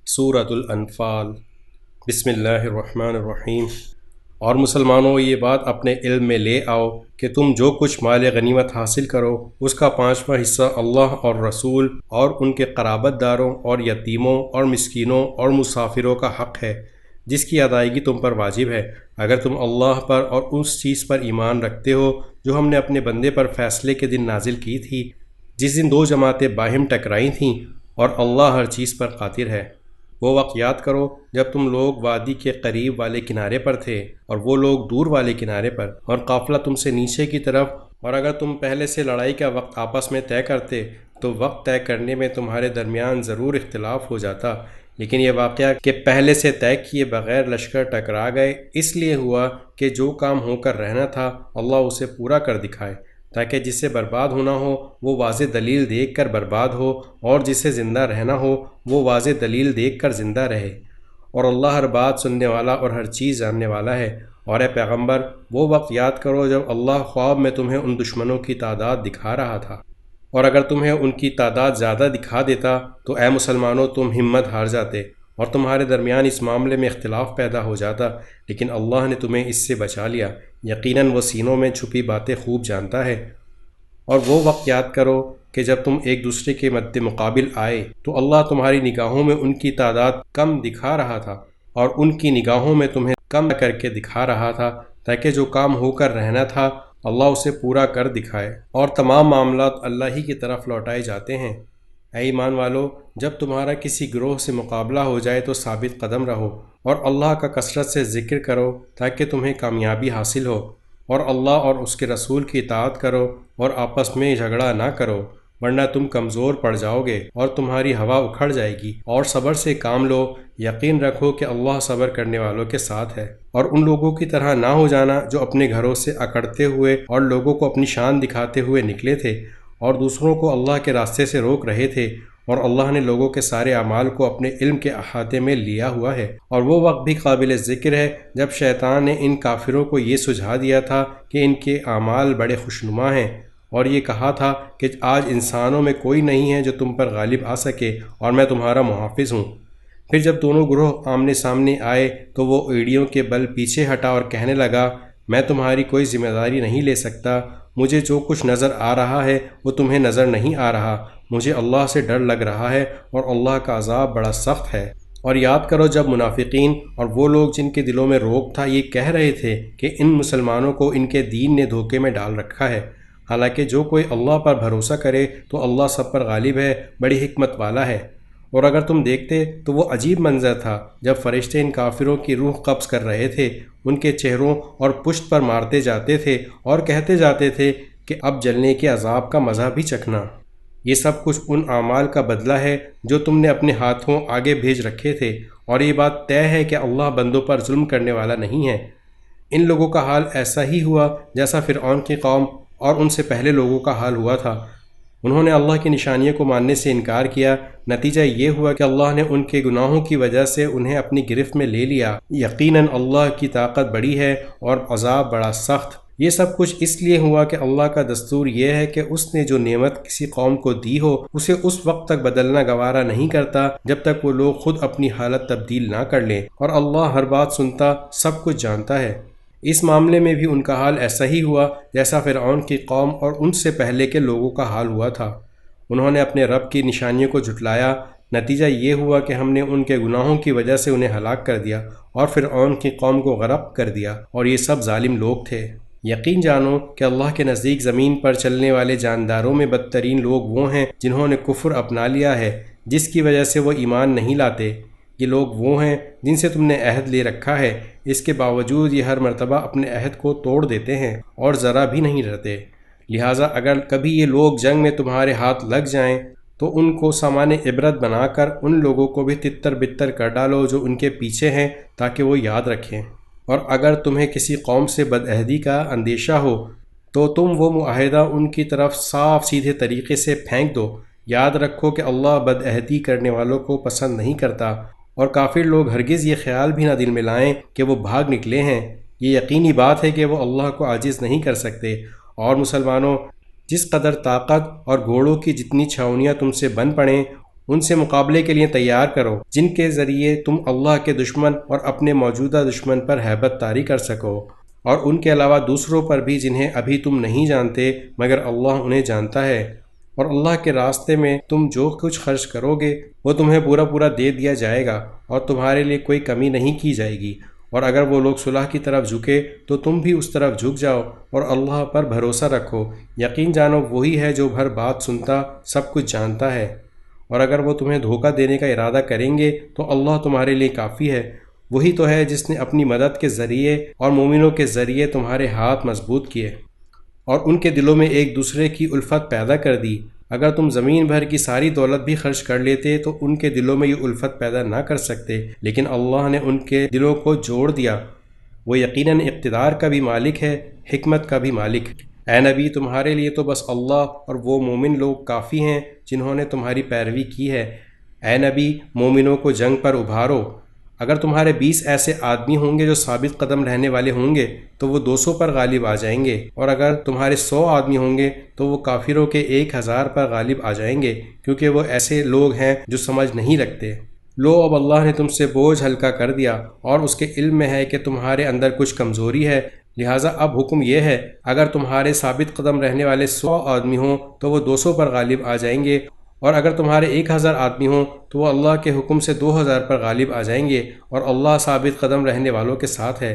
سورۃ الانفال۔ بسم اللہ الرحمن الرحیم۔ اور مسلمانوں، یہ بات اپنے علم میں لے آؤ کہ تم جو کچھ مال غنیمت حاصل کرو اس کا 5واں حصہ اللہ اور رسول اور ان کے قرابت داروں اور یتیموں اور مسکینوں اور مسافروں کا حق ہے جس کی ادائیگی تم پر واجب ہے، اگر تم اللہ پر اور اس چیز پر ایمان رکھتے ہو جو ہم نے اپنے بندے پر فیصلے کے دن نازل کی تھی، جس دن دو جماعتیں باہم ٹکرائی تھیں، اور اللہ ہر چیز پر قادر ہے۔ وہ وقت یاد کرو جب تم لوگ وادی کے قریب والے کنارے پر تھے اور وہ لوگ دور والے کنارے پر، اور قافلہ تم سے نیچے کی طرف، اور اگر تم پہلے سے لڑائی کا وقت آپس میں طے کرتے تو وقت طے کرنے میں تمہارے درمیان ضرور اختلاف ہو جاتا، لیکن یہ واقعہ کہ پہلے سے طے کیے بغیر لشکر ٹکرا گئے اس لیے ہوا کہ جو کام ہو کر رہنا تھا اللہ اسے پورا کر دکھائے، تاکہ جسے برباد ہونا ہو وہ واضح دلیل دیکھ کر برباد ہو، اور جسے زندہ رہنا ہو وہ واضح دلیل دیکھ کر زندہ رہے۔ اور اللہ ہر بات سننے والا اور ہر چیز جاننے والا ہے۔ اور اے پیغمبر، وہ وقت یاد کرو جب اللہ خواب میں تمہیں ان دشمنوں کی تعداد دکھا رہا تھا، اور اگر تمہیں ان کی تعداد زیادہ دکھا دیتا تو اے مسلمانوں تم ہمت ہار جاتے اور تمہارے درمیان اس معاملے میں اختلاف پیدا ہو جاتا، لیکن اللہ نے تمہیں اس سے بچا لیا، یقیناً وہ سینوں میں چھپی باتیں خوب جانتا ہے۔ اور وہ وقت یاد کرو کہ جب تم ایک دوسرے کے مد مقابل آئے تو اللہ تمہاری نگاہوں میں ان کی تعداد کم دکھا رہا تھا اور ان کی نگاہوں میں تمہیں کم کر کے دکھا رہا تھا، تاکہ جو کام ہو کر رہنا تھا اللہ اسے پورا کر دکھائے، اور تمام معاملات اللہ ہی کی طرف لوٹائے جاتے ہیں۔ اے ایمان والو، جب تمہارا کسی گروہ سے مقابلہ ہو جائے تو ثابت قدم رہو اور اللہ کا کثرت سے ذکر کرو تاکہ تمہیں کامیابی حاصل ہو، اور اللہ اور اس کے رسول کی اطاعت کرو اور آپس میں جھگڑا نہ کرو، ورنہ تم کمزور پڑ جاؤ گے اور تمہاری ہوا اکھڑ جائے گی، اور صبر سے کام لو، یقین رکھو کہ اللہ صبر کرنے والوں کے ساتھ ہے۔ اور ان لوگوں کی طرح نہ ہو جانا جو اپنے گھروں سے اکڑتے ہوئے اور لوگوں کو اپنی شان دکھاتے ہوئے نکلے تھے اور دوسروں کو اللہ کے راستے سے روک رہے تھے، اور اللہ نے لوگوں کے سارے اعمال کو اپنے علم کے احاطے میں لیا ہوا ہے۔ اور وہ وقت بھی قابل ذکر ہے جب شیطان نے ان کافروں کو یہ سجھا دیا تھا کہ ان کے اعمال بڑے خوشنما ہیں، اور یہ کہا تھا کہ آج انسانوں میں کوئی نہیں ہے جو تم پر غالب آ سکے، اور میں تمہارا محافظ ہوں۔ پھر جب دونوں گروہ آمنے سامنے آئے تو وہ ایڑیوں کے بل پیچھے ہٹا اور کہنے لگا، میں تمہاری کوئی ذمہ داری نہیں لے سکتا، مجھے جو کچھ نظر آ رہا ہے وہ تمہیں نظر نہیں آ رہا، مجھے اللہ سے ڈر لگ رہا ہے اور اللہ کا عذاب بڑا سخت ہے۔ اور یاد کرو جب منافقین اور وہ لوگ جن کے دلوں میں روگ تھا یہ کہہ رہے تھے کہ ان مسلمانوں کو ان کے دین نے دھوکے میں ڈال رکھا ہے، حالانکہ جو کوئی اللہ پر بھروسہ کرے تو اللہ سب پر غالب ہے، بڑی حکمت والا ہے۔ اور اگر تم دیکھتے تو وہ عجیب منظر تھا جب فرشتے ان کافروں کی روح قبض کر رہے تھے، ان کے چہروں اور پشت پر مارتے جاتے تھے اور کہتے جاتے تھے کہ اب جلنے کے عذاب کا مزہ بھی چکھنا۔ یہ سب کچھ ان اعمال کا بدلہ ہے جو تم نے اپنے ہاتھوں آگے بھیج رکھے تھے، اور یہ بات طے ہے کہ اللہ بندوں پر ظلم کرنے والا نہیں ہے۔ ان لوگوں کا حال ایسا ہی ہوا جیسا فرعون کی قوم اور ان سے پہلے لوگوں کا حال ہوا تھا۔ انہوں نے اللہ کی نشانیوں کو ماننے سے انکار کیا، نتیجہ یہ ہوا کہ اللہ نے ان کے گناہوں کی وجہ سے انہیں اپنی گرفت میں لے لیا۔ یقیناً اللہ کی طاقت بڑی ہے اور عذاب بڑا سخت۔ یہ سب کچھ اس لیے ہوا کہ اللہ کا دستور یہ ہے کہ اس نے جو نعمت کسی قوم کو دی ہو اسے اس وقت تک بدلنا گوارا نہیں کرتا جب تک وہ لوگ خود اپنی حالت تبدیل نہ کر لیں، اور اللہ ہر بات سنتا، سب کچھ جانتا ہے۔ اس معاملے میں بھی ان کا حال ایسا ہی ہوا جیسا فرعون کی قوم اور ان سے پہلے کے لوگوں کا حال ہوا تھا۔ انہوں نے اپنے رب کی نشانیوں کو جھٹلایا، نتیجہ یہ ہوا کہ ہم نے ان کے گناہوں کی وجہ سے انہیں ہلاک کر دیا اور فرعون کی قوم کو غرق کر دیا، اور یہ سب ظالم لوگ تھے۔ یقین جانو کہ اللہ کے نزدیک زمین پر چلنے والے جانداروں میں بدترین لوگ وہ ہیں جنہوں نے کفر اپنا لیا ہے، جس کی وجہ سے وہ ایمان نہیں لاتے۔ یہ لوگ وہ ہیں جن سے تم نے عہد لے رکھا ہے، اس کے باوجود یہ ہر مرتبہ اپنے عہد کو توڑ دیتے ہیں اور ذرا بھی نہیں ڈرتے۔ لہٰذا اگر کبھی یہ لوگ جنگ میں تمہارے ہاتھ لگ جائیں تو ان کو سامان عبرت بنا کر ان لوگوں کو بھی تتر بتر کر ڈالو جو ان کے پیچھے ہیں، تاکہ وہ یاد رکھیں۔ اور اگر تمہیں کسی قوم سے بدعہدی کا اندیشہ ہو تو تم وہ معاہدہ ان کی طرف صاف سیدھے طریقے سے پھینک دو۔ یاد رکھو کہ اللہ بدعہدی کرنے والوں کو پسند نہیں کرتا، اور کافر لوگ ہرگز یہ خیال بھی نہ دل میں لائیں کہ وہ بھاگ نکلے ہیں۔ یہ یقینی بات ہے کہ وہ اللہ کو عاجز نہیں کر سکتے۔ اور مسلمانوں، جس قدر طاقت اور گھوڑوں کی جتنی چھاؤنیاں تم سے بن پڑیں ان سے مقابلے کے لیے تیار کرو جن کے ذریعے تم اللہ کے دشمن اور اپنے موجودہ دشمن پر ہیبت طاری کر سکو، اور ان کے علاوہ دوسروں پر بھی جنہیں ابھی تم نہیں جانتے مگر اللہ انہیں جانتا ہے۔ اور اللہ کے راستے میں تم جو کچھ خرچ کرو گے وہ تمہیں پورا پورا دے دیا جائے گا، اور تمہارے لیے کوئی کمی نہیں کی جائے گی۔ اور اگر وہ لوگ صلح کی طرف جھکے تو تم بھی اس طرف جھک جاؤ، اور اللہ پر بھروسہ رکھو، یقین جانو وہی ہے جو ہر بات سنتا، سب کچھ جانتا ہے۔ اور اگر وہ تمہیں دھوکہ دینے کا ارادہ کریں گے تو اللہ تمہارے لیے کافی ہے، وہی تو ہے جس نے اپنی مدد کے ذریعے اور مومنوں کے ذریعے تمہارے ہاتھ مضبوط کیے اور ان کے دلوں میں ایک دوسرے کی الفت پیدا کر دی۔ اگر تم زمین بھر کی ساری دولت بھی خرچ کر لیتے تو ان کے دلوں میں یہ الفت پیدا نہ کر سکتے، لیکن اللہ نے ان کے دلوں کو جوڑ دیا۔ وہ یقیناً اقتدار کا بھی مالک ہے، حکمت کا بھی مالک۔ اے نبی، تمہارے لیے تو بس اللہ اور وہ مومن لوگ کافی ہیں جنہوں نے تمہاری پیروی کی ہے۔ اے نبی، مومنوں کو جنگ پر ابھارو۔ اگر تمہارے 20 ایسے آدمی ہوں گے جو ثابت قدم رہنے والے ہوں گے تو وہ 200 پر غالب آ جائیں گے، اور اگر تمہارے 100 آدمی ہوں گے تو وہ کافروں کے 1000 پر غالب آ جائیں گے، کیونکہ وہ ایسے لوگ ہیں جو سمجھ نہیں رکھتے۔ لو، اب اللہ نے تم سے بوجھ ہلکا کر دیا اور اس کے علم میں ہے کہ تمہارے اندر کچھ کمزوری ہے، لہٰذا اب حکم یہ ہے اگر تمہارے ثابت قدم رہنے والے 100 آدمی ہوں تو وہ 200 پر غالب آ جائیں گے، اور اگر تمہارے 1000 آدمی ہوں تو وہ اللہ کے حکم سے 2000 پر غالب آ جائیں گے، اور اللہ ثابت قدم رہنے والوں کے ساتھ ہے۔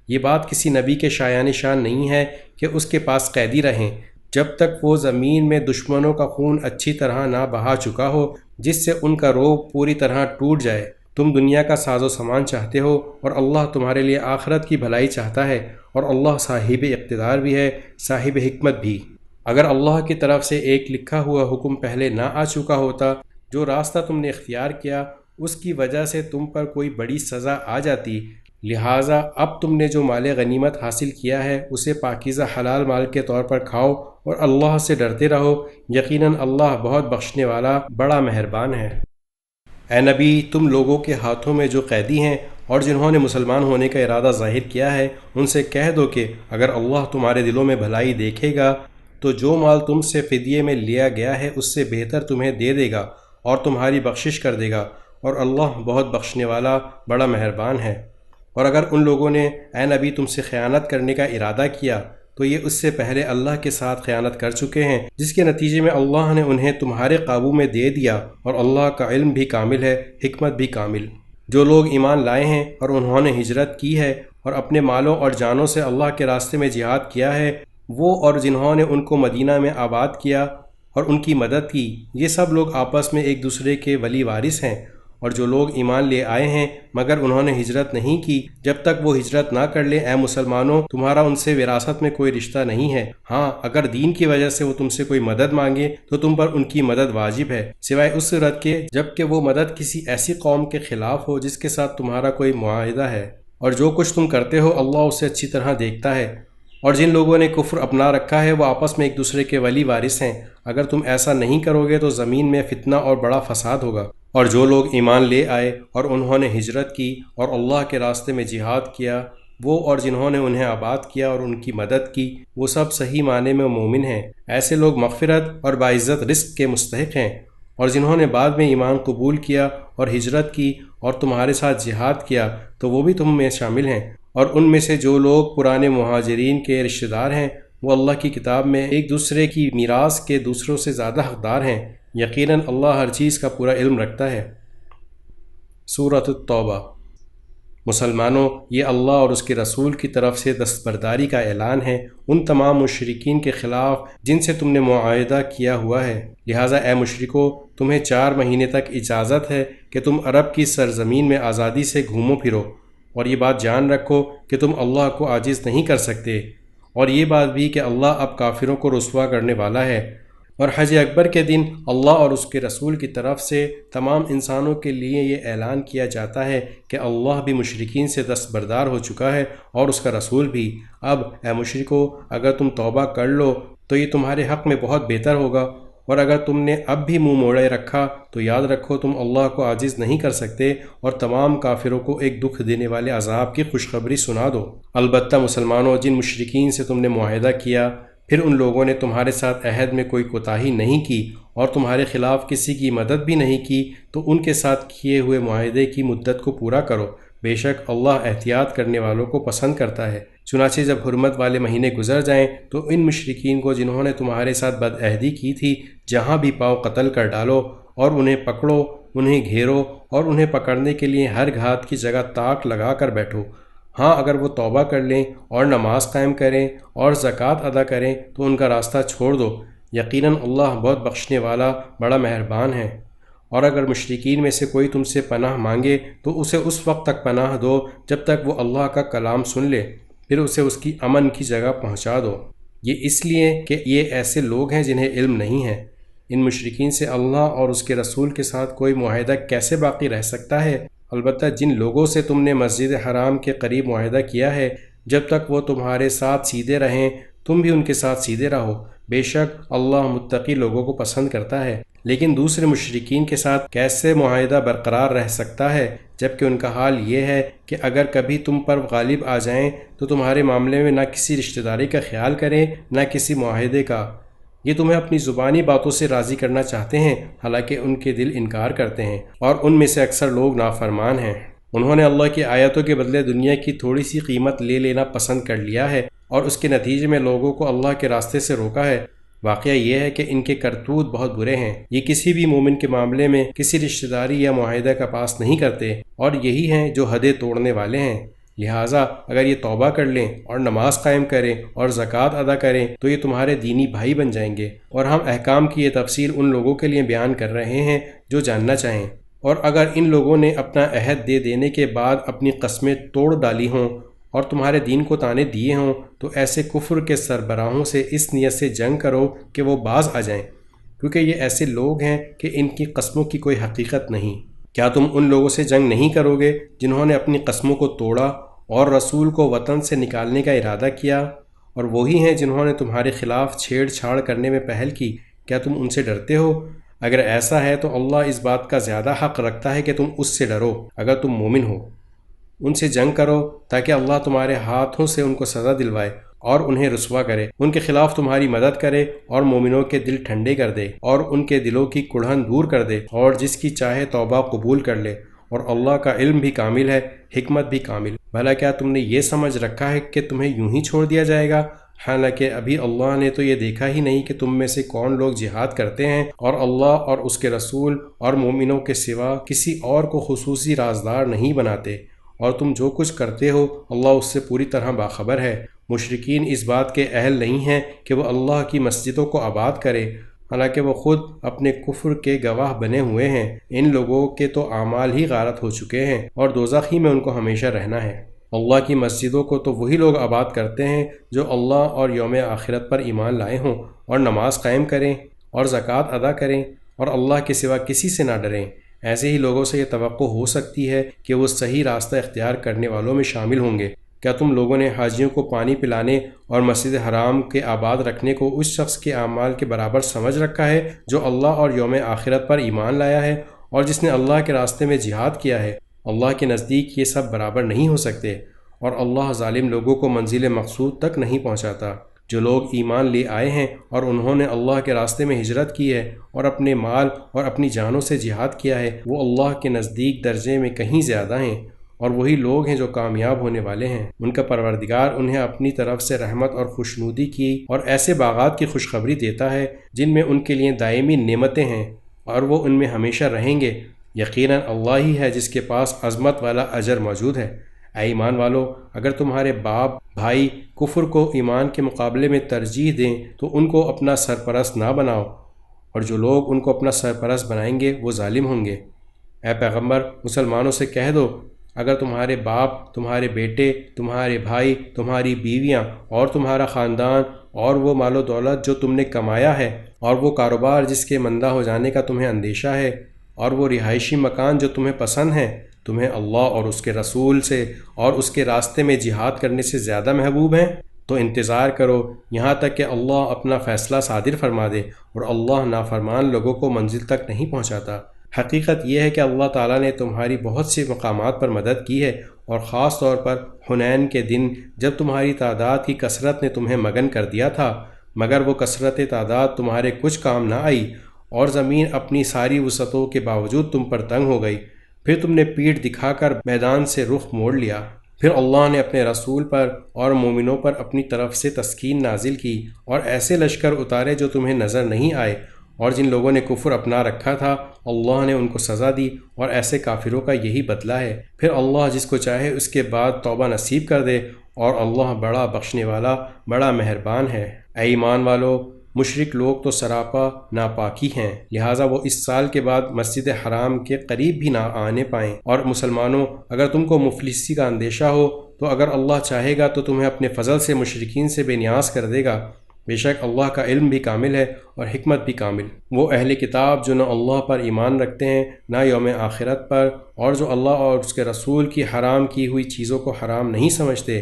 یہ بات کسی نبی کے شایان شان نہیں ہے کہ اس کے پاس قیدی رہیں جب تک وہ زمین میں دشمنوں کا خون اچھی طرح نہ بہا چکا ہو جس سے ان کا روب پوری طرح ٹوٹ جائے۔ تم دنیا کا ساز و سامان چاہتے ہو اور اللہ تمہارے لیے آخرت کی بھلائی چاہتا ہے، اور اللہ صاحب اقتدار بھی ہے، صاحب حکمت بھی۔ اگر اللہ کی طرف سے ایک لکھا ہوا حکم پہلے نہ آ چکا ہوتا، جو راستہ تم نے اختیار کیا اس کی وجہ سے تم پر کوئی بڑی سزا آ جاتی، لہٰذا اب تم نے جو مال غنیمت حاصل کیا ہے اسے پاکیزہ حلال مال کے طور پر کھاؤ اور اللہ سے ڈرتے رہو، یقیناً اللہ بہت بخشنے والا بڑا مہربان ہے۔ اے نبی، تم لوگوں کے ہاتھوں میں جو قیدی ہیں اور جنہوں نے مسلمان ہونے کا ارادہ ظاہر کیا ہے ان سے کہہ دو کہ اگر اللہ تمہارے دلوں میں بھلائی دیکھے گا تو جو مال تم سے فدیے میں لیا گیا ہے اس سے بہتر تمہیں دے دے گا اور تمہاری بخشش کر دے گا، اور اللہ بہت بخشنے والا بڑا مہربان ہے۔ اور اگر ان لوگوں نے اے نبی تم سے خیانت کرنے کا ارادہ کیا تو یہ اس سے پہلے اللہ کے ساتھ خیانت کر چکے ہیں، جس کے نتیجے میں اللہ نے انہیں تمہارے قابو میں دے دیا، اور اللہ کا علم بھی کامل ہے، حکمت بھی کامل۔ جو لوگ ایمان لائے ہیں اور انہوں نے ہجرت کی ہے اور اپنے مالوں اور جانوں سے اللہ کے راستے میں جہاد کیا ہے، وہ اور جنہوں نے ان کو مدینہ میں آباد کیا اور ان کی مدد کی، یہ سب لوگ آپس میں ایک دوسرے کے ولی وارث ہیں۔ اور جو لوگ ایمان لے آئے ہیں مگر انہوں نے ہجرت نہیں کی، جب تک وہ ہجرت نہ کر لیں، اے مسلمانوں، تمہارا ان سے وراثت میں کوئی رشتہ نہیں ہے۔ ہاں، اگر دین کی وجہ سے وہ تم سے کوئی مدد مانگے تو تم پر ان کی مدد واجب ہے، سوائے اس صورت کے جب کہ وہ مدد کسی ایسی قوم کے خلاف ہو جس کے ساتھ تمہارا کوئی معاہدہ ہے، اور جو کچھ تم کرتے ہو اللہ اسے اچھی طرح دیکھتا ہے۔ اور جن لوگوں نے کفر اپنا رکھا ہے وہ آپس میں ایک دوسرے کے ولی وارث ہیں، اگر تم ایسا نہیں کرو گے تو زمین میں فتنہ اور بڑا فساد ہوگا۔ اور جو لوگ ایمان لے آئے اور انہوں نے ہجرت کی اور اللہ کے راستے میں جہاد کیا، وہ اور جنہوں نے انہیں آباد کیا اور ان کی مدد کی، وہ سب صحیح معنی میں مومن ہیں۔ ایسے لوگ مغفرت اور باعزت رزق کے مستحق ہیں۔ اور جنہوں نے بعد میں ایمان قبول کیا اور ہجرت کی اور تمہارے ساتھ جہاد کیا تو وہ بھی تم میں شامل ہیں، اور ان میں سے جو لوگ پرانے مہاجرین کے رشتہ دار ہیں وہ اللہ کی کتاب میں ایک دوسرے کی میراث کے دوسروں سے زیادہ حقدار ہیں، یقیناً اللہ ہر چیز کا پورا علم رکھتا ہے۔ سورۃ التوبہ۔ مسلمانوں، یہ اللہ اور اس کے رسول کی طرف سے دستبرداری کا اعلان ہے ان تمام مشرکین کے خلاف جن سے تم نے معاہدہ کیا ہوا ہے، لہٰذا اے مشرکو، تمہیں 4 مہینے تک اجازت ہے کہ تم عرب کی سرزمین میں آزادی سے گھومو پھرو، اور یہ بات جان رکھو کہ تم اللہ کو عاجز نہیں کر سکتے، اور یہ بات بھی کہ اللہ اب کافروں کو رسوا کرنے والا ہے۔ اور حج اکبر کے دن اللہ اور اس کے رسول کی طرف سے تمام انسانوں کے لیے یہ اعلان کیا جاتا ہے کہ اللہ بھی مشرکین سے دستبردار ہو چکا ہے اور اس کا رسول بھی۔ اب اے مشرکو، اگر تم توبہ کر لو تو یہ تمہارے حق میں بہت بہتر ہوگا، اور اگر تم نے اب بھی منہ موڑے رکھا تو یاد رکھو تم اللہ کو عاجز نہیں کر سکتے، اور تمام کافروں کو ایک دکھ دینے والے عذاب کی خوشخبری سنا دو۔ البتہ مسلمانوں، جن مشرکین سے تم نے معاہدہ کیا پھر ان لوگوں نے تمہارے ساتھ عہد میں کوئی کوتاہی نہیں کی اور تمہارے خلاف کسی کی مدد بھی نہیں کی تو ان کے ساتھ کیے ہوئے معاہدے کی مدت کو پورا کرو، بے شک اللہ احتیاط کرنے والوں کو پسند کرتا ہے۔ چنانچہ جب حرمت والے مہینے گزر جائیں تو ان مشرکین کو جنہوں نے تمہارے ساتھ بدعہدی کی تھی جہاں بھی پاؤ قتل کر ڈالو، اور انہیں پکڑو، انہیں گھیرو اور انہیں پکڑنے کے لیے ہر گھات کی جگہ طاق لگا کر بیٹھو۔ ہاں اگر وہ توبہ کر لیں اور نماز قائم کریں اور زکوٰۃ ادا کریں تو ان کا راستہ چھوڑ دو، یقیناً اللہ بہت بخشنے والا بڑا مہربان ہے۔ اور اگر مشرکین میں سے کوئی تم سے پناہ مانگے تو اسے اس وقت تک پناہ دو جب تک وہ اللہ کا کلام سن لے، پھر اسے اس کی امن کی جگہ پہنچا دو۔ یہ اس لیے کہ یہ ایسے لوگ ہیں جنہیں علم نہیں ہے۔ ان مشرکین سے اللہ اور اس کے رسول کے ساتھ کوئی معاہدہ کیسے باقی رہ سکتا ہے؟ البتہ جن لوگوں سے تم نے مسجد حرام کے قریب معاہدہ کیا ہے، جب تک وہ تمہارے ساتھ سیدھے رہیں تم بھی ان کے ساتھ سیدھے رہو، بے شک اللہ متقی لوگوں کو پسند کرتا ہے۔ لیکن دوسرے مشرکین کے ساتھ کیسے معاہدہ برقرار رہ سکتا ہے جبکہ ان کا حال یہ ہے کہ اگر کبھی تم پر غالب آ جائیں تو تمہارے معاملے میں نہ کسی رشتہ داری کا خیال کریں نہ کسی معاہدے کا۔ یہ تمہیں اپنی زبانی باتوں سے راضی کرنا چاہتے ہیں، حالانکہ ان کے دل انکار کرتے ہیں اور ان میں سے اکثر لوگ نافرمان ہیں۔ انہوں نے اللہ کی آیتوں کے بدلے دنیا کی تھوڑی سی قیمت لے لینا پسند کر لیا ہے اور اس کے نتیجے میں لوگوں کو اللہ کے راستے سے روکا ہے۔ واقعہ یہ ہے کہ ان کے کرتوت بہت برے ہیں۔ یہ کسی بھی مومن کے معاملے میں کسی رشتہ داری یا معاہدہ کا پاس نہیں کرتے اور یہی ہیں جو حدیں توڑنے والے ہیں۔ لہٰذا اگر یہ توبہ کر لیں اور نماز قائم کریں اور زکوٰۃ ادا کریں تو یہ تمہارے دینی بھائی بن جائیں گے، اور ہم احکام کی یہ تفصیل ان لوگوں کے لیے بیان کر رہے ہیں جو جاننا چاہیں۔ اور اگر ان لوگوں نے اپنا عہد دے دینے کے بعد اپنی قسمیں توڑ ڈالی ہوں اور تمہارے دین کو طعنے دیے ہوں تو ایسے کفر کے سربراہوں سے اس نیت سے جنگ کرو کہ وہ باز آ جائیں، کیونکہ یہ ایسے لوگ ہیں کہ ان کی قسموں کی کوئی حقیقت نہیں۔ کیا تم ان لوگوں سے جنگ نہیں کرو گے جنہوں نے اپنی قسموں کو توڑا اور رسول کو وطن سے نکالنے کا ارادہ کیا، اور وہی ہیں جنہوں نے تمہارے خلاف چھیڑ چھاڑ کرنے میں پہل کی؟ کیا تم ان سے ڈرتے ہو؟ اگر ایسا ہے تو اللہ اس بات کا زیادہ حق رکھتا ہے کہ تم اس سے ڈرو اگر تم مومن ہو۔ ان سے جنگ کرو تاکہ اللہ تمہارے ہاتھوں سے ان کو سزا دلوائے اور انہیں رسوا کرے، ان کے خلاف تمہاری مدد کرے اور مومنوں کے دل ٹھنڈے کر دے اور ان کے دلوں کی کڑھن دور کر دے، اور جس کی چاہے توبہ قبول کر لے۔ اور اللہ کا علم بھی کامل ہے، حکمت بھی کامل۔ بھلا کیا تم نے یہ سمجھ رکھا ہے کہ تمہیں یوں ہی چھوڑ دیا جائے گا؟ حالانکہ ابھی اللہ نے تو یہ دیکھا ہی نہیں کہ تم میں سے کون لوگ جہاد کرتے ہیں اور اللہ اور اس کے رسول اور مومنوں کے سوا کسی اور کو خصوصی رازدار نہیں بناتے، اور تم جو کچھ کرتے ہو اللہ اس سے پوری طرح باخبر ہے۔ مشرکین اس بات کے اہل نہیں ہیں کہ وہ اللہ کی مسجدوں کو آباد کرے، حالانکہ وہ خود اپنے کفر کے گواہ بنے ہوئے ہیں۔ ان لوگوں کے تو اعمال ہی غارت ہو چکے ہیں اور دوزخ ہی میں ان کو ہمیشہ رہنا ہے۔ اللہ کی مسجدوں کو تو وہی لوگ آباد کرتے ہیں جو اللہ اور یوم آخرت پر ایمان لائے ہوں اور نماز قائم کریں اور زکوٰۃ ادا کریں اور اللہ کے سوا کسی سے نہ ڈریں۔ ایسے ہی لوگوں سے یہ توقع ہو سکتی ہے کہ وہ صحیح راستہ اختیار کرنے والوں میں شامل ہوں گے۔ کیا تم لوگوں نے حاجیوں کو پانی پلانے اور مسجد حرام کے آباد رکھنے کو اس شخص کے اعمال کے برابر سمجھ رکھا ہے جو اللہ اور یوم آخرت پر ایمان لایا ہے اور جس نے اللہ کے راستے میں جہاد کیا ہے؟ اللہ کے نزدیک یہ سب برابر نہیں ہو سکتے، اور اللہ ظالم لوگوں کو منزل مقصود تک نہیں پہنچاتا۔ جو لوگ ایمان لے آئے ہیں اور انہوں نے اللہ کے راستے میں ہجرت کی ہے اور اپنے مال اور اپنی جانوں سے جہاد کیا ہے، وہ اللہ کے نزدیک درجے میں کہیں زیادہ ہیں، اور وہی لوگ ہیں جو کامیاب ہونے والے ہیں۔ ان کا پروردگار انہیں اپنی طرف سے رحمت اور خوشنودی کی اور ایسے باغات کی خوشخبری دیتا ہے جن میں ان کے لیے دائمی نعمتیں ہیں اور وہ ان میں ہمیشہ رہیں گے۔ یقیناً اللہ ہی ہے جس کے پاس عظمت والا اجر موجود ہے۔ اے ایمان والو، اگر تمہارے باپ بھائی کفر کو ایمان کے مقابلے میں ترجیح دیں تو ان کو اپنا سرپرست نہ بناؤ، اور جو لوگ ان کو اپنا سرپرست بنائیں گے وہ ظالم ہوں گے۔ اے پیغمبر، مسلمانوں سے کہہ دو، اگر تمہارے باپ، تمہارے بیٹے، تمہارے بھائی، تمہاری بیویاں اور تمہارا خاندان اور وہ مال و دولت جو تم نے کمایا ہے اور وہ کاروبار جس کے مندہ ہو جانے کا تمہیں اندیشہ ہے اور وہ رہائشی مکان جو تمہیں پسند ہیں، تمہیں اللہ اور اس کے رسول سے اور اس کے راستے میں جہاد کرنے سے زیادہ محبوب ہیں، تو انتظار کرو یہاں تک کہ اللہ اپنا فیصلہ صادر فرما دے، اور اللہ نافرمان لوگوں کو منزل تک نہیں پہنچاتا۔ حقیقت یہ ہے کہ اللہ تعالیٰ نے تمہاری بہت سی مقامات پر مدد کی ہے، اور خاص طور پر حنین کے دن جب تمہاری تعداد کی کثرت نے تمہیں مگن کر دیا تھا، مگر وہ کثرت تعداد تمہارے کچھ کام نہ آئی، اور زمین اپنی ساری وسعتوں کے باوجود تم پر تنگ ہو گئی، پھر تم نے پیٹھ دکھا کر میدان سے رخ موڑ لیا۔ پھر اللہ نے اپنے رسول پر اور مومنوں پر اپنی طرف سے تسکین نازل کی اور ایسے لشکر اتارے جو تمہیں نظر نہیں آئے، اور جن لوگوں نے کفر اپنا رکھا تھا اللہ نے ان کو سزا دی، اور ایسے کافروں کا یہی بدلہ ہے۔ پھر اللہ جس کو چاہے اس کے بعد توبہ نصیب کر دے، اور اللہ بڑا بخشنے والا بڑا مہربان ہے۔ اے ایمان والو، مشرک لوگ تو سراپا ناپاکی ہیں، لہٰذا وہ اس سال کے بعد مسجد حرام کے قریب بھی نہ آنے پائیں۔ اور مسلمانوں، اگر تم کو مفلسی کا اندیشہ ہو تو اگر اللہ چاہے گا تو تمہیں اپنے فضل سے مشرکین سے بے نیاز کر دے گا، بے شک اللہ کا علم بھی کامل ہے اور حکمت بھی کامل۔ وہ اہل کتاب جو نہ اللہ پر ایمان رکھتے ہیں نہ یوم آخرت پر، اور جو اللہ اور اس کے رسول کی حرام کی ہوئی چیزوں کو حرام نہیں سمجھتے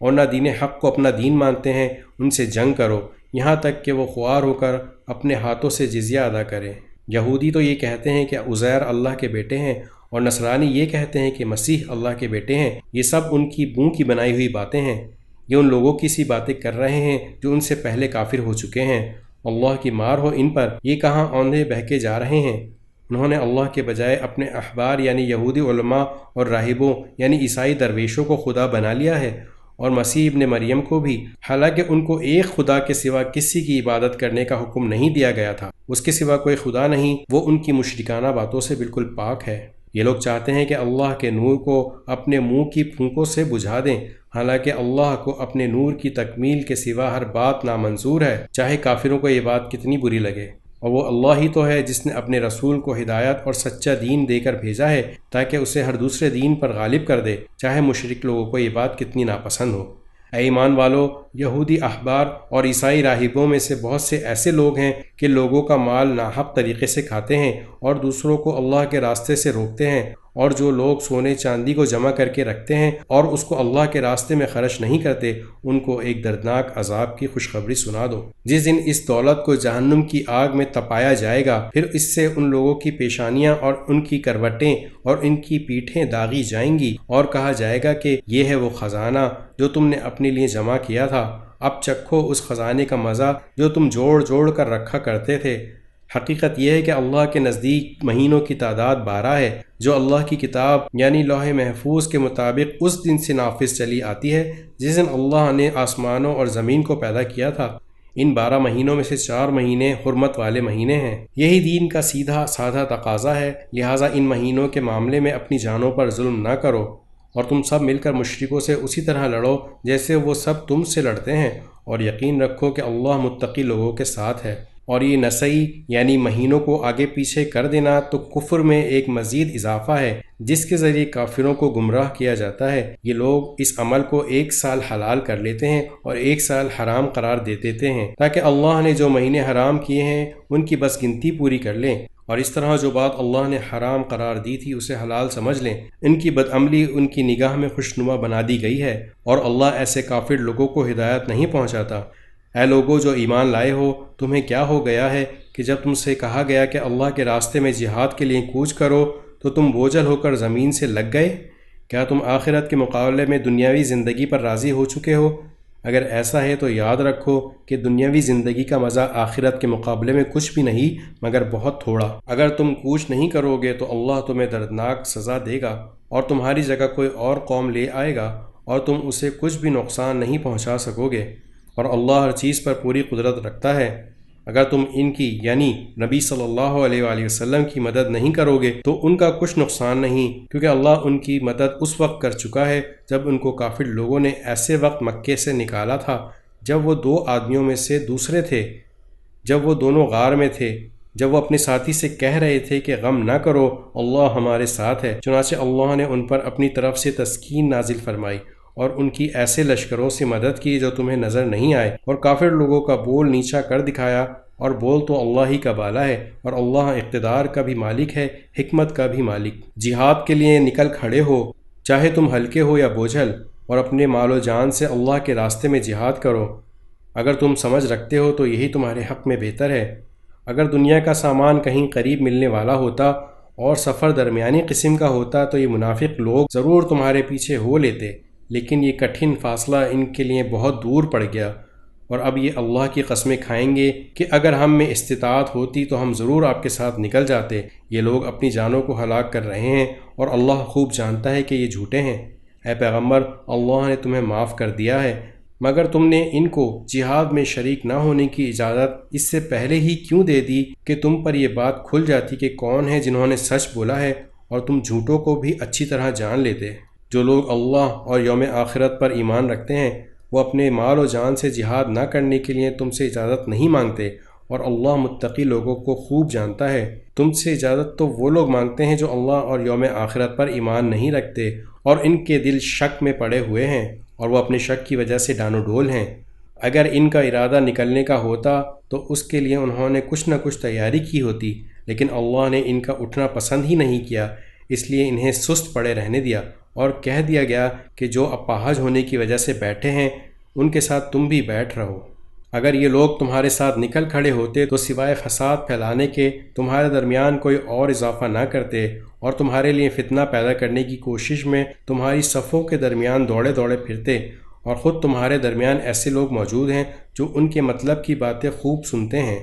اور نہ دین حق کو اپنا دین مانتے ہیں، ان سے جنگ کرو یہاں تک کہ وہ خوار ہو کر اپنے ہاتھوں سے جزیہ ادا کریں۔ یہودی تو یہ کہتے ہیں کہ عزیر اللہ کے بیٹے ہیں، اور نصرانی یہ کہتے ہیں کہ مسیح اللہ کے بیٹے ہیں۔ یہ سب ان کی منہ کی بنائی ہوئی باتیں ہیں، یہ ان لوگوں کی سی باتیں کر رہے ہیں جو ان سے پہلے کافر ہو چکے ہیں۔ اللہ کی مار ہو ان پر، یہ کہاں اوندھے بہکے جا رہے ہیں۔ انہوں نے اللہ کے بجائے اپنے احبار یعنی یہودی علماء اور راہبوں یعنی عیسائی درویشوں کو خدا بنا لیا ہے، اور مسیح ابن مریم کو بھی، حالانکہ ان کو ایک خدا کے سوا کسی کی عبادت کرنے کا حکم نہیں دیا گیا تھا۔ اس کے سوا کوئی خدا نہیں، وہ ان کی مشرکانہ باتوں سے بالکل پاک ہے۔ یہ لوگ چاہتے ہیں کہ اللہ کے نور کو اپنے منہ کی پھونکوں سے بجھا دیں، حالانکہ اللہ کو اپنے نور کی تکمیل کے سوا ہر بات نامنظور ہے، چاہے کافروں کو یہ بات کتنی بری لگے۔ اور وہ اللہ ہی تو ہے جس نے اپنے رسول کو ہدایت اور سچا دین دے کر بھیجا ہے تاکہ اسے ہر دوسرے دین پر غالب کر دے، چاہے مشرک لوگوں کو یہ بات کتنی ناپسند ہو۔ اے ایمان والو، یہودی احبار اور عیسائی راہبوں میں سے بہت سے ایسے لوگ ہیں کہ لوگوں کا مال ناحق طریقے سے کھاتے ہیں اور دوسروں کو اللہ کے راستے سے روکتے ہیں، اور جو لوگ سونے چاندی کو جمع کر کے رکھتے ہیں اور اس کو اللہ کے راستے میں خرچ نہیں کرتے، ان کو ایک دردناک عذاب کی خوشخبری سنا دو۔ جس دن اس دولت کو جہنم کی آگ میں تپایا جائے گا، پھر اس سے ان لوگوں کی پیشانیاں اور ان کی کروٹیں اور ان کی پیٹھیں داغی جائیں گی، اور کہا جائے گا کہ یہ ہے وہ خزانہ جو تم نے اپنے لیے جمع کیا تھا، اب چکھو اس خزانے کا مزہ جو تم جوڑ جوڑ کر رکھا کرتے تھے۔ حقیقت یہ ہے کہ اللہ کے نزدیک مہینوں کی تعداد 12 ہے، جو اللہ کی کتاب یعنی لوح محفوظ کے مطابق اس دن سے نافذ چلی آتی ہے جس دن اللہ نے آسمانوں اور زمین کو پیدا کیا تھا۔ ان 12 مہینوں میں سے 4 مہینے حرمت والے مہینے ہیں۔ یہی دین کا سیدھا سادہ تقاضا ہے، لہٰذا ان مہینوں کے معاملے میں اپنی جانوں پر ظلم نہ کرو، اور تم سب مل کر مشرکوں سے اسی طرح لڑو جیسے وہ سب تم سے لڑتے ہیں، اور یقین رکھو کہ اللہ متقی لوگوں کے ساتھ ہے۔ اور یہ نسائی یعنی مہینوں کو آگے پیچھے کر دینا تو کفر میں ایک مزید اضافہ ہے جس کے ذریعے کافروں کو گمراہ کیا جاتا ہے۔ یہ لوگ اس عمل کو 1 سال حلال کر لیتے ہیں اور 1 سال حرام قرار دے دیتے ہیں تاکہ اللہ نے جو مہینے حرام کیے ہیں ان کی بس گنتی پوری کر لیں، اور اس طرح جو بات اللہ نے حرام قرار دی تھی اسے حلال سمجھ لیں۔ ان کی بدعملی ان کی نگاہ میں خوشنما بنا دی گئی ہے، اور اللہ ایسے کافر لوگوں کو ہدایت نہیں پہنچاتا۔ اے لوگو جو ایمان لائے ہو، تمہیں کیا ہو گیا ہے کہ جب تم سے کہا گیا کہ اللہ کے راستے میں جہاد کے لیے کوچ کرو تو تم بوجھل ہو کر زمین سے لگ گئے؟ کیا تم آخرت کے مقابلے میں دنیاوی زندگی پر راضی ہو چکے ہو؟ اگر ایسا ہے تو یاد رکھو کہ دنیاوی زندگی کا مزہ آخرت کے مقابلے میں کچھ بھی نہیں مگر بہت تھوڑا۔ اگر تم کوچ نہیں کرو گے تو اللہ تمہیں دردناک سزا دے گا، اور تمہاری جگہ کوئی اور قوم لے آئے گا، اور تم اسے کچھ بھی نقصان نہیں پہنچا سکو گے، اور اللہ ہر چیز پر پوری قدرت رکھتا ہے۔ اگر تم ان کی یعنی نبی صلی اللہ علیہ وآلہ وسلم کی مدد نہیں کرو گے تو ان کا کچھ نقصان نہیں، کیونکہ اللہ ان کی مدد اس وقت کر چکا ہے جب ان کو کافر لوگوں نے ایسے وقت مکے سے نکالا تھا جب وہ 2 آدمیوں میں سے دوسرے تھے، جب وہ دونوں غار میں تھے، جب وہ اپنے ساتھی سے کہہ رہے تھے کہ غم نہ کرو، اللہ ہمارے ساتھ ہے۔ چنانچہ اللہ نے ان پر اپنی طرف سے تسکین نازل فرمائی اور ان کی ایسے لشکروں سے مدد کی جو تمہیں نظر نہیں آئے، اور کافر لوگوں کا بول نیچا کر دکھایا، اور بول تو اللہ ہی کا بالا ہے، اور اللہ اقتدار کا بھی مالک ہے، حکمت کا بھی مالک۔ جہاد کے لیے نکل کھڑے ہو، چاہے تم ہلکے ہو یا بوجھل، اور اپنے مال و جان سے اللہ کے راستے میں جہاد کرو۔ اگر تم سمجھ رکھتے ہو تو یہی تمہارے حق میں بہتر ہے۔ اگر دنیا کا سامان کہیں قریب ملنے والا ہوتا اور سفر درمیانی قسم کا ہوتا تو یہ منافق لوگ ضرور تمہارے پیچھے ہو لیتے، لیکن یہ کٹھن فاصلہ ان کے لیے بہت دور پڑ گیا، اور اب یہ اللہ کی قسمیں کھائیں گے کہ اگر ہم میں استطاعت ہوتی تو ہم ضرور آپ کے ساتھ نکل جاتے۔ یہ لوگ اپنی جانوں کو ہلاک کر رہے ہیں اور اللہ خوب جانتا ہے کہ یہ جھوٹے ہیں۔ اے پیغمبر، اللہ نے تمہیں معاف کر دیا ہے، مگر تم نے ان کو جہاد میں شریک نہ ہونے کی اجازت اس سے پہلے ہی کیوں دے دی کہ تم پر یہ بات کھل جاتی کہ کون ہے جنہوں نے سچ بولا ہے، اور تم جھوٹوں کو بھی اچھی طرح جان لیتے۔ جو لوگ اللہ اور یوم آخرت پر ایمان رکھتے ہیں وہ اپنے مال و جان سے جہاد نہ کرنے کے لیے تم سے اجازت نہیں مانگتے، اور اللہ متقی لوگوں کو خوب جانتا ہے۔ تم سے اجازت تو وہ لوگ مانگتے ہیں جو اللہ اور یوم آخرت پر ایمان نہیں رکھتے اور ان کے دل شک میں پڑے ہوئے ہیں، اور وہ اپنے شک کی وجہ سے ڈانو ڈول ہیں۔ اگر ان کا ارادہ نکلنے کا ہوتا تو اس کے لیے انہوں نے کچھ نہ کچھ تیاری کی ہوتی، لیکن اللہ نے ان کا اٹھنا پسند ہی نہیں کیا، اس لیے انہیں سست پڑے رہنے دیا، اور کہہ دیا گیا کہ جو اپاہج ہونے کی وجہ سے بیٹھے ہیں ان کے ساتھ تم بھی بیٹھ رہو۔ اگر یہ لوگ تمہارے ساتھ نکل کھڑے ہوتے تو سوائے فساد پھیلانے کے تمہارے درمیان کوئی اور اضافہ نہ کرتے، اور تمہارے لیے فتنہ پیدا کرنے کی کوشش میں تمہاری صفوں کے درمیان دوڑے دوڑے پھرتے، اور خود تمہارے درمیان ایسے لوگ موجود ہیں جو ان کے مطلب کی باتیں خوب سنتے ہیں،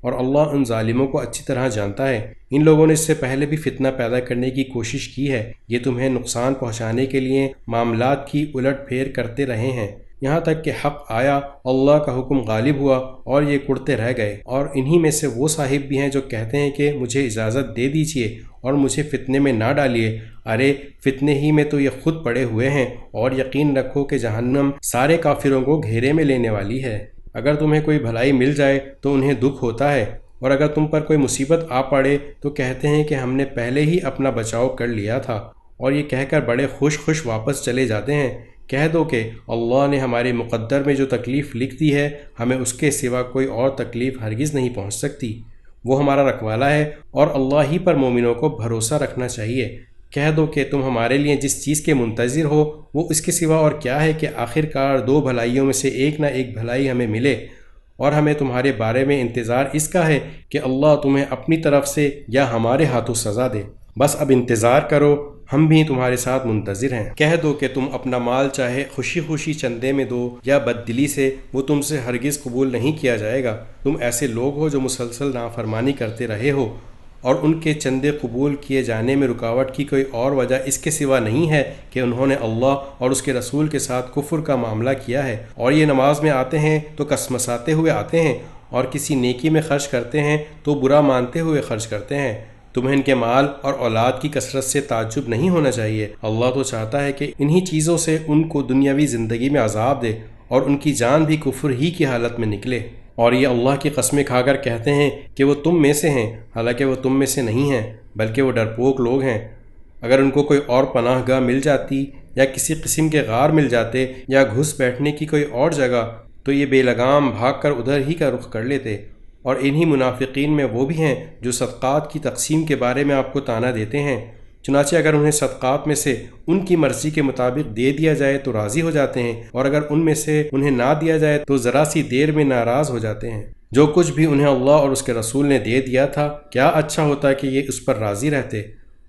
اور اللہ ان ظالموں کو اچھی طرح جانتا ہے۔ ان لوگوں نے اس سے پہلے بھی فتنہ پیدا کرنے کی کوشش کی ہے، یہ تمہیں نقصان پہنچانے کے لیے معاملات کی الٹ پھیر کرتے رہے ہیں، یہاں تک کہ حق آیا، اللہ کا حکم غالب ہوا اور یہ کڑتے رہ گئے۔ اور انہی میں سے وہ صاحب بھی ہیں جو کہتے ہیں کہ مجھے اجازت دے دیجئے اور مجھے فتنے میں نہ ڈالیے۔ ارے فتنے ہی میں تو یہ خود پڑے ہوئے ہیں، اور یقین رکھو کہ جہنم سارے کافروں کو گھیرے میں لینے والی ہے۔ اگر تمہیں کوئی بھلائی مل جائے تو انہیں دکھ ہوتا ہے، اور اگر تم پر کوئی مصیبت آ پڑے تو کہتے ہیں کہ ہم نے پہلے ہی اپنا بچاؤ کر لیا تھا، اور یہ کہہ کر بڑے خوش واپس چلے جاتے ہیں۔ کہہ دو کہ اللہ نے ہمارے مقدر میں جو تکلیف لکھ دی ہے ہمیں اس کے سوا کوئی اور تکلیف ہرگز نہیں پہنچ سکتی، وہ ہمارا رکھوالا ہے، اور اللہ ہی پر مومنوں کو بھروسہ رکھنا چاہیے۔ کہہ دو کہ تم ہمارے لیے جس چیز کے منتظر ہو وہ اس کے سوا اور کیا ہے کہ آخر کار دو بھلائیوں میں سے ایک نہ ایک بھلائی ہمیں ملے، اور ہمیں تمہارے بارے میں انتظار اس کا ہے کہ اللہ تمہیں اپنی طرف سے یا ہمارے ہاتھوں سزا دے۔ بس اب انتظار کرو، ہم بھی تمہارے ساتھ منتظر ہیں۔ کہہ دو کہ تم اپنا مال چاہے خوشی خوشی چندے میں دو یا بددلی سے، وہ تم سے ہرگز قبول نہیں کیا جائے گا۔ تم ایسے لوگ ہو جو مسلسل نافرمانی کرتے رہے ہو، اور ان کے چندے قبول کیے جانے میں رکاوٹ کی کوئی اور وجہ اس کے سوا نہیں ہے کہ انہوں نے اللہ اور اس کے رسول کے ساتھ کفر کا معاملہ کیا ہے، اور یہ نماز میں آتے ہیں تو کسمساتے ہوئے آتے ہیں، اور کسی نیکی میں خرچ کرتے ہیں تو برا مانتے ہوئے خرچ کرتے ہیں۔ تمہیں ان کے مال اور اولاد کی کثرت سے تعجب نہیں ہونا چاہیے، اللہ تو چاہتا ہے کہ انہی چیزوں سے ان کو دنیاوی زندگی میں عذاب دے اور ان کی جان بھی کفر ہی کی حالت میں نکلے۔ اور یہ اللہ کی قسمیں کھا کر کہتے ہیں کہ وہ تم میں سے ہیں، حالانکہ وہ تم میں سے نہیں ہیں، بلکہ وہ ڈرپوک لوگ ہیں۔ اگر ان کو کوئی اور پناہ گاہ مل جاتی یا کسی قسم کے غار مل جاتے یا گھس بیٹھنے کی کوئی اور جگہ تو یہ بے لگام بھاگ کر ادھر ہی کا رخ کر لیتے۔ اور انہی منافقین میں وہ بھی ہیں جو صدقات کی تقسیم کے بارے میں آپ کو طعنہ دیتے ہیں، چنانچہ اگر انہیں صدقات میں سے ان کی مرضی کے مطابق دے دیا جائے تو راضی ہو جاتے ہیں، اور اگر ان میں سے انہیں نہ دیا جائے تو ذرا سی دیر میں ناراض ہو جاتے ہیں۔ جو کچھ بھی انہیں اللہ اور اس کے رسول نے دے دیا تھا کیا اچھا ہوتا کہ یہ اس پر راضی رہتے،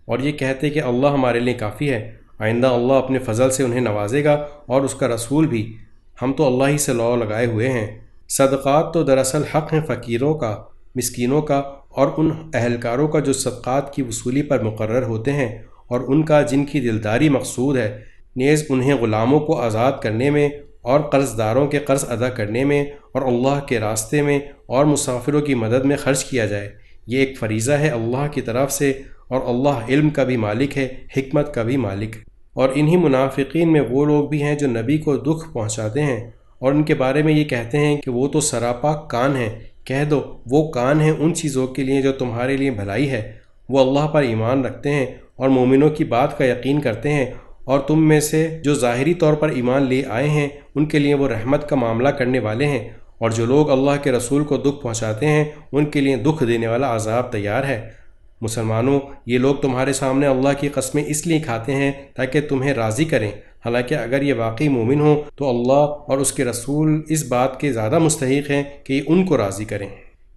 اور یہ کہتے کہ اللہ ہمارے لیے کافی ہے، آئندہ اللہ اپنے فضل سے انہیں نوازے گا اور اس کا رسول بھی، ہم تو اللہ ہی سے لو لگائے ہوئے ہیں۔ صدقات تو دراصل حق ہیں فقیروں کا، مسکینوں کا، اور ان اہلکاروں کا جو صدقات کی وصولی پر مقرر ہوتے ہیں، اور ان کا جن کی دلداری مقصود ہے، نیز انہیں غلاموں کو آزاد کرنے میں اور قرض داروں کے قرض ادا کرنے میں اور اللہ کے راستے میں اور مسافروں کی مدد میں خرچ کیا جائے۔ یہ ایک فریضہ ہے اللہ کی طرف سے، اور اللہ علم کا بھی مالک ہے، حکمت کا بھی مالک۔ اور انہی منافقین میں وہ لوگ بھی ہیں جو نبی کو دکھ پہنچاتے ہیں، اور ان کے بارے میں یہ کہتے ہیں کہ وہ تو سراپا کان ہیں۔ کہہ دو وہ کان ہیں ان چیزوں کے لیے جو تمہارے لیے بھلائی ہے، وہ اللہ پر ایمان رکھتے ہیں اور مومنوں کی بات کا یقین کرتے ہیں، اور تم میں سے جو ظاہری طور پر ایمان لے آئے ہیں ان کے لیے وہ رحمت کا معاملہ کرنے والے ہیں، اور جو لوگ اللہ کے رسول کو دکھ پہنچاتے ہیں ان کے لیے دکھ دینے والا عذاب تیار ہے۔ مسلمانوں، یہ لوگ تمہارے سامنے اللہ کی قسمیں اس لیے کھاتے ہیں تاکہ تمہیں راضی کریں، حالانکہ اگر یہ واقعی مومن ہوں تو اللہ اور اس کے رسول اس بات کے زیادہ مستحق ہیں کہ یہ ان کو راضی کریں۔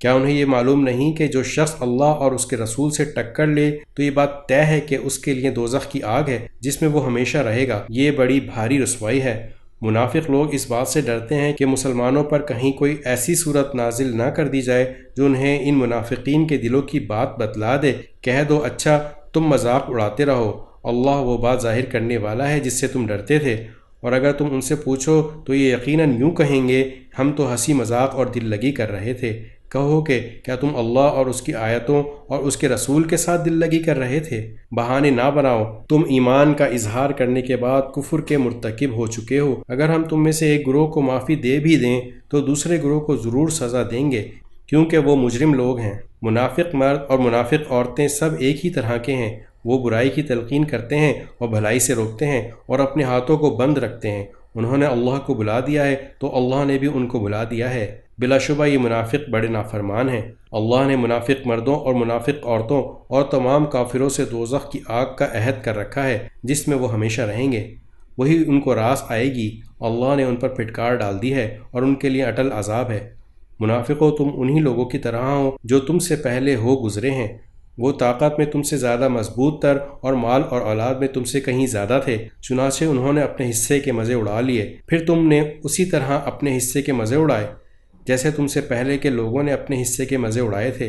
کیا انہیں یہ معلوم نہیں کہ جو شخص اللہ اور اس کے رسول سے ٹکر لے تو یہ بات طے ہے کہ اس کے لیے دوزخ کی آگ ہے جس میں وہ ہمیشہ رہے گا، یہ بڑی بھاری رسوائی ہے۔ منافق لوگ اس بات سے ڈرتے ہیں کہ مسلمانوں پر کہیں کوئی ایسی صورت نازل نہ کر دی جائے جو انہیں ان منافقین کے دلوں کی بات بتلا دے۔ کہہ دو اچھا تم مذاق اڑاتے رہو، اللہ وہ بات ظاہر کرنے والا ہے جس سے تم ڈرتے تھے۔ اور اگر تم ان سے پوچھو تو یہ یقیناً یوں کہیں گے ہم تو ہنسی مذاق اور دل لگی کر رہے تھے۔ کہو کہ کیا تم اللہ اور اس کی آیتوں اور اس کے رسول کے ساتھ دل لگی کر رہے تھے؟ بہانے نہ بناؤ، تم ایمان کا اظہار کرنے کے بعد کفر کے مرتکب ہو چکے ہو۔ اگر ہم تم میں سے ایک گروہ کو معافی دے بھی دیں تو دوسرے گروہ کو ضرور سزا دیں گے، کیونکہ وہ مجرم لوگ ہیں۔ منافق مرد اور منافق عورتیں سب ایک ہی طرح کے ہیں، وہ برائی کی تلقین کرتے ہیں اور بھلائی سے روکتے ہیں اور اپنے ہاتھوں کو بند رکھتے ہیں۔ انہوں نے اللہ کو بلا دیا ہے تو اللہ نے بھی ان کو بلا دیا ہے، بلا شبہ یہ منافق بڑے نافرمان ہیں۔ اللہ نے منافق مردوں اور منافق عورتوں اور تمام کافروں سے دوزخ کی آگ کا عہد کر رکھا ہے جس میں وہ ہمیشہ رہیں گے، وہی ان کو راس آئے گی۔ اللہ نے ان پر پھٹکار ڈال دی ہے اور ان کے لیے اٹل عذاب ہے۔ منافقوں تم انہی لوگوں کی طرح ہو جو تم سے پہلے ہو گزرے ہیں، وہ طاقت میں تم سے زیادہ مضبوط تر اور مال اور اولاد میں تم سے کہیں زیادہ تھے، چنانچہ انہوں نے اپنے حصے کے مزے اڑا لیے، پھر تم نے اسی طرح اپنے حصے کے مزے اڑائے جیسے تم سے پہلے کے لوگوں نے اپنے حصے کے مزے اڑائے تھے،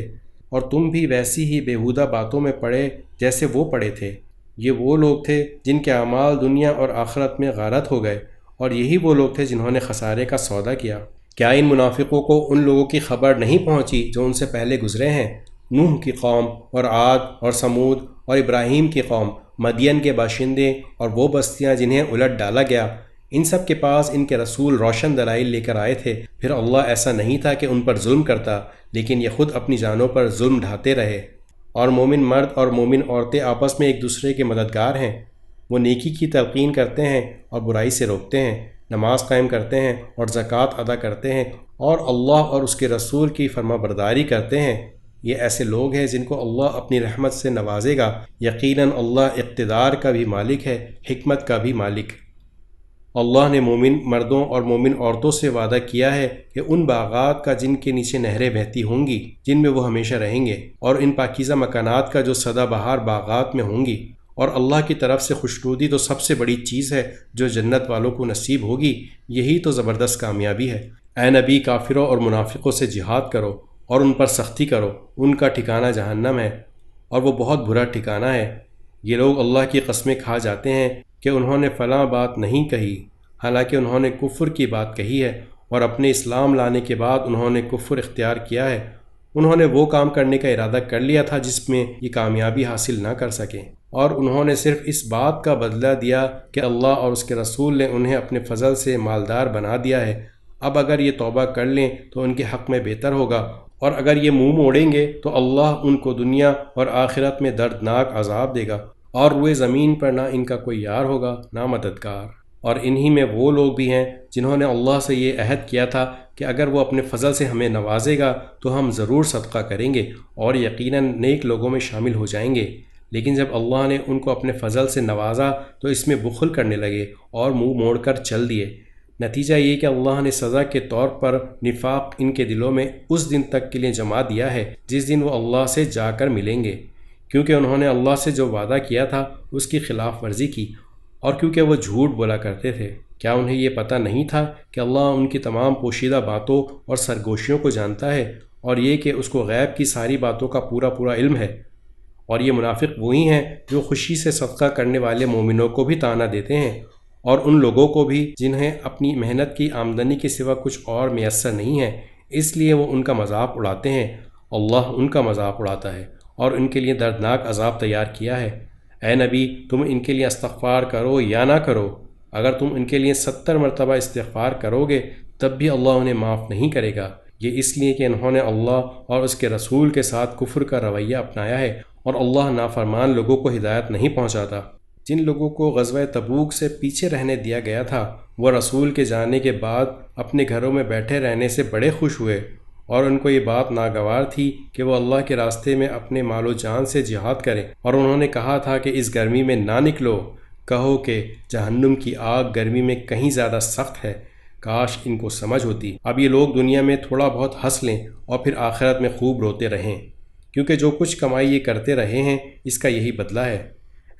اور تم بھی ویسی ہی بیہودہ باتوں میں پڑے جیسے وہ پڑے تھے۔ یہ وہ لوگ تھے جن کے اعمال دنیا اور آخرت میں غارت ہو گئے، اور یہی وہ لوگ تھے جنہوں نے خسارے کا سودا کیا۔ کیا ان منافقوں کو ان لوگوں کی خبر نہیں پہنچی جو ان سے پہلے گزرے ہیں؟ نوح کی قوم اور عاد اور سمود اور ابراہیم کی قوم، مدین کے باشندے اور وہ بستیاں جنہیں الٹ ڈالا گیا، ان سب کے پاس ان کے رسول روشن دلائل لے کر آئے تھے، پھر اللہ ایسا نہیں تھا کہ ان پر ظلم کرتا، لیکن یہ خود اپنی جانوں پر ظلم ڈھاتے رہے۔ اور مومن مرد اور مومن عورتیں آپس میں ایک دوسرے کے مددگار ہیں، وہ نیکی کی تلقین کرتے ہیں اور برائی سے روکتے ہیں، نماز قائم کرتے ہیں اور زکوٰۃ ادا کرتے ہیں اور اللہ اور اس کے رسول کی فرما برداری کرتے ہیں۔ یہ ایسے لوگ ہیں جن کو اللہ اپنی رحمت سے نوازے گا، یقیناً اللہ اقتدار کا بھی مالک ہے، حکمت کا بھی مالک۔ اللہ نے مومن مردوں اور مومن عورتوں سے وعدہ کیا ہے کہ ان باغات کا جن کے نیچے نہریں بہتی ہوں گی جن میں وہ ہمیشہ رہیں گے، اور ان پاکیزہ مکانات کا جو سدا بہار باغات میں ہوں گی، اور اللہ کی طرف سے خوشنودی تو سب سے بڑی چیز ہے جو جنت والوں کو نصیب ہوگی، یہی تو زبردست کامیابی ہے۔ اے نبی، کافروں اور منافقوں سے جہاد کرو اور ان پر سختی کرو، ان کا ٹھکانہ جہنم ہے اور وہ بہت برا ٹھکانہ ہے۔ یہ لوگ اللہ کی قسمیں کھا جاتے ہیں کہ انہوں نے فلاں بات نہیں کہی، حالانکہ انہوں نے کفر کی بات کہی ہے، اور اپنے اسلام لانے کے بعد انہوں نے کفر اختیار کیا ہے۔ انہوں نے وہ کام کرنے کا ارادہ کر لیا تھا جس میں یہ کامیابی حاصل نہ کر سکیں، اور انہوں نے صرف اس بات کا بدلہ دیا کہ اللہ اور اس کے رسول نے انہیں اپنے فضل سے مالدار بنا دیا ہے۔ اب اگر یہ توبہ کر لیں تو ان کے حق میں بہتر ہوگا، اور اگر یہ منہ موڑیں گے تو اللہ ان کو دنیا اور آخرت میں دردناک عذاب دے گا، اور روئے زمین پر نہ ان کا کوئی یار ہوگا نہ مددگار۔ اور انہی میں وہ لوگ بھی ہیں جنہوں نے اللہ سے یہ عہد کیا تھا کہ اگر وہ اپنے فضل سے ہمیں نوازے گا تو ہم ضرور صدقہ کریں گے اور یقیناً نیک لوگوں میں شامل ہو جائیں گے، لیکن جب اللہ نے ان کو اپنے فضل سے نوازا تو اس میں بخل کرنے لگے اور منہ موڑ کر چل دیے۔ نتیجہ یہ کہ اللہ نے سزا کے طور پر نفاق ان کے دلوں میں اس دن تک کے لیے جما دیا ہے جس دن وہ اللہ سے جا کر ملیں گے، کیونکہ انہوں نے اللہ سے جو وعدہ کیا تھا اس کی خلاف ورزی کی، اور کیونکہ وہ جھوٹ بولا کرتے تھے۔ کیا انہیں یہ پتہ نہیں تھا کہ اللہ ان کی تمام پوشیدہ باتوں اور سرگوشیوں کو جانتا ہے، اور یہ کہ اس کو غیب کی ساری باتوں کا پورا علم ہے؟ اور یہ منافق وہی ہیں جو خوشی سے صدقہ کرنے والے مومنوں کو بھی طعنہ دیتے ہیں، اور ان لوگوں کو بھی جنہیں اپنی محنت کی آمدنی کے سوا کچھ اور میسر نہیں ہے، اس لیے وہ ان کا مذاق اڑاتے ہیں۔ اللہ ان کا مذاق اڑاتا ہے اور ان کے لیے دردناک عذاب تیار کیا ہے۔ اے نبی، تم ان کے لیے استغفار کرو یا نہ کرو، اگر تم ان کے لیے 70 مرتبہ استغفار کرو گے تب بھی اللہ انہیں معاف نہیں کرے گا، یہ اس لیے کہ انہوں نے اللہ اور اس کے رسول کے ساتھ کفر کا رویہ اپنایا ہے، اور اللہ نافرمان لوگوں کو ہدایت نہیں پہنچاتا۔ جن لوگوں کو غزوہ تبوک سے پیچھے رہنے دیا گیا تھا وہ رسول کے جانے کے بعد اپنے گھروں میں بیٹھے رہنے سے بڑے خوش ہوئے، اور ان کو یہ بات ناگوار تھی کہ وہ اللہ کے راستے میں اپنے مال و جان سے جہاد کریں، اور انہوں نے کہا تھا کہ اس گرمی میں نہ نکلو، کہو کہ جہنم کی آگ گرمی میں کہیں زیادہ سخت ہے، کاش ان کو سمجھ ہوتی۔ اب یہ لوگ دنیا میں تھوڑا بہت ہنس لیں اور پھر آخرت میں خوب روتے رہیں، کیونکہ جو کچھ کمائی یہ کرتے رہے ہیں اس کا یہی بدلہ ہے۔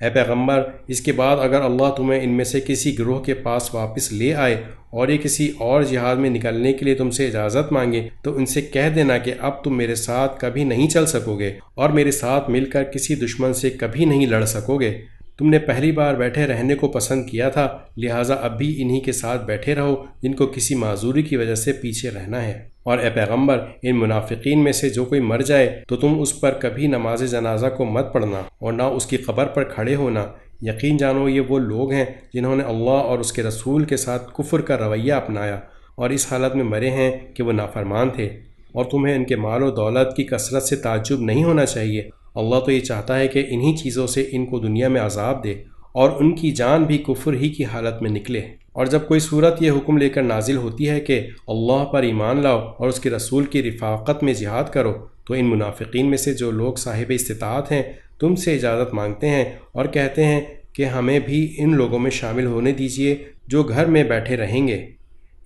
اے پیغمبر، اس کے بعد اگر اللہ تمہیں ان میں سے کسی گروہ کے پاس واپس لے آئے اور یہ کسی اور جہاد میں نکلنے کے لیے تم سے اجازت مانگے تو ان سے کہہ دینا کہ اب تم میرے ساتھ کبھی نہیں چل سکو گے اور میرے ساتھ مل کر کسی دشمن سے کبھی نہیں لڑ سکو گے۔ تم نے پہلی بار بیٹھے رہنے کو پسند کیا تھا، لہٰذا اب بھی انہی کے ساتھ بیٹھے رہو جن کو کسی معذوری کی وجہ سے پیچھے رہنا ہے۔ اور اے پیغمبر، ان منافقین میں سے جو کوئی مر جائے تو تم اس پر کبھی نماز جنازہ کو مت پڑھنا اور نہ اس کی قبر پر کھڑے ہونا۔ یقین جانو یہ وہ لوگ ہیں جنہوں نے اللہ اور اس کے رسول کے ساتھ کفر کا رویہ اپنایا اور اس حالت میں مرے ہیں کہ وہ نافرمان تھے۔ اور تمہیں ان کے مال و دولت کی کثرت سے تعجب نہیں ہونا چاہیے، اللہ تو یہ چاہتا ہے کہ انہی چیزوں سے ان کو دنیا میں عذاب دے اور ان کی جان بھی کفر ہی کی حالت میں نکلے۔ اور جب کوئی صورت یہ حکم لے کر نازل ہوتی ہے کہ اللہ پر ایمان لاؤ اور اس کے رسول کی رفاقت میں جہاد کرو تو ان منافقین میں سے جو لوگ صاحب استطاعت ہیں تم سے اجازت مانگتے ہیں اور کہتے ہیں کہ ہمیں بھی ان لوگوں میں شامل ہونے دیجیے جو گھر میں بیٹھے رہیں گے،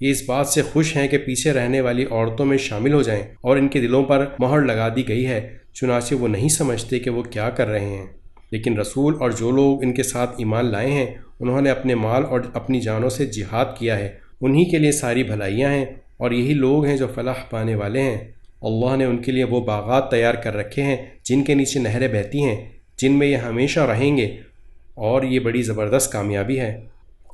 یہ اس بات سے خوش ہیں کہ پیچھے رہنے والی عورتوں میں شامل ہو جائیں اور ان کے دلوں پر مہر لگا دی گئی ہے، چنانچہ وہ نہیں سمجھتے کہ وہ کیا کر رہے ہیں۔ لیکن رسول اور جو لوگ ان کے ساتھ ایمان لائے ہیں انہوں نے اپنے مال اور اپنی جانوں سے جہاد کیا ہے، انہی کے لیے ساری بھلائیاں ہیں اور یہی لوگ ہیں جو فلاح پانے والے ہیں۔ اللہ نے ان کے لیے وہ باغات تیار کر رکھے ہیں جن کے نیچے نہریں بہتی ہیں، جن میں یہ ہمیشہ رہیں گے، اور یہ بڑی زبردست کامیابی ہے۔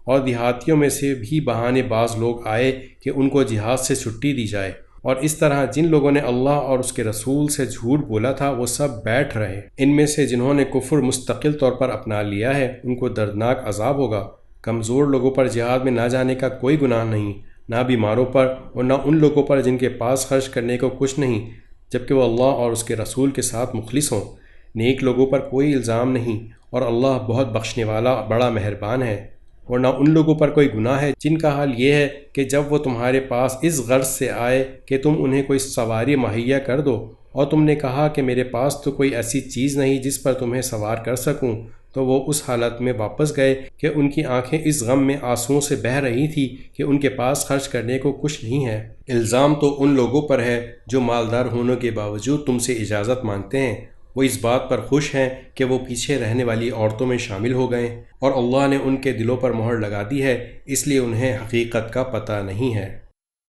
اور دیہاتیوں میں سے بھی بہانے باز لوگ آئے کہ ان کو جہاد سے چھٹی دی جائے، اور اس طرح جن لوگوں نے اللہ اور اس کے رسول سے جھوٹ بولا تھا وہ سب بیٹھ رہے۔ ان میں سے جنہوں نے کفر مستقل طور پر اپنا لیا ہے ان کو دردناک عذاب ہوگا۔ کمزور لوگوں پر جہاد میں نہ جانے کا کوئی گناہ نہیں، نہ بیماروں پر اور نہ ان لوگوں پر جن کے پاس خرچ کرنے کو کچھ نہیں، جبکہ وہ اللہ اور اس کے رسول کے ساتھ مخلص ہوں۔ نیک لوگوں پر کوئی الزام نہیں اور اللہ بہت بخشنے والا بڑا مہربان ہے۔ اور نہ ان لوگوں پر کوئی گناہ ہے جن کا حال یہ ہے کہ جب وہ تمہارے پاس اس غرض سے آئے کہ تم انہیں کوئی سواری مہیا کر دو اور تم نے کہا کہ میرے پاس تو کوئی ایسی چیز نہیں جس پر تمہیں سوار کر سکوں، تو وہ اس حالت میں واپس گئے کہ ان کی آنکھیں اس غم میں آنسوؤں سے بہہ رہی تھی کہ ان کے پاس خرچ کرنے کو کچھ نہیں ہے۔ الزام تو ان لوگوں پر ہے جو مالدار ہونے کے باوجود تم سے اجازت مانگتے ہیں، وہ اس بات پر خوش ہیں کہ وہ پیچھے رہنے والی عورتوں میں شامل ہو گئے اور اللہ نے ان کے دلوں پر مہر لگا دی ہے، اس لیے انہیں حقیقت کا پتہ نہیں ہے۔